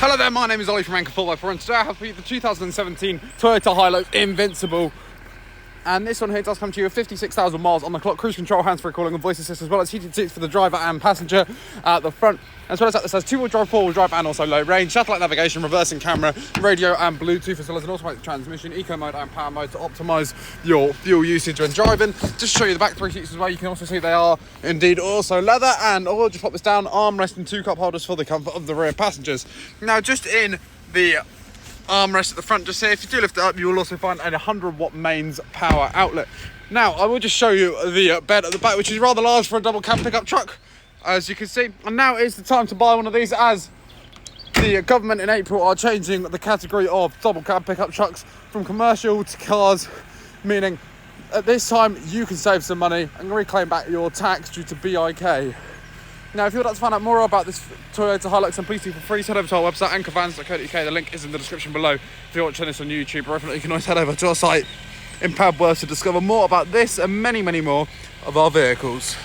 Hello there, my name is Ollie from Anchor 4x4 and today I have for you the 2017 Toyota Hilux Invincible. And this one here does come to you with 56,000 miles on the clock, cruise control, hands-free calling and voice assist, as well as heated seats for the driver and passenger at the front. As well as that, this has two-wheel drive, four-wheel drive and also low range, satellite navigation, reversing camera, radio and Bluetooth, as well as an automatic transmission, eco mode and power mode to optimise your fuel usage when driving. Just to show you the back three seats as well, you can also see they are indeed also leather, and I'll just pop this down, armrest and two cup holders for the comfort of the rear passengers. Now just in the armrest at the front, just here, if you do lift it up, you will also find a 100-watt mains power outlet. Now I will just show you the bed at the back, which is rather large for a double cab pickup truck, as you can see. And now is the time to buy one of these, as the government in April are changing the category of double cab pickup trucks from commercial to cars, meaning at this time you can save some money and reclaim back your tax due to BIK. Now, if you'd like to find out more about this Toyota Hilux, then please do for free, head over to our website, anchorvans.co.uk. The link is in the description below. If you're watching this on YouTube, or if not, you can always head over to our site in Padworth to discover more about this and many, many more of our vehicles.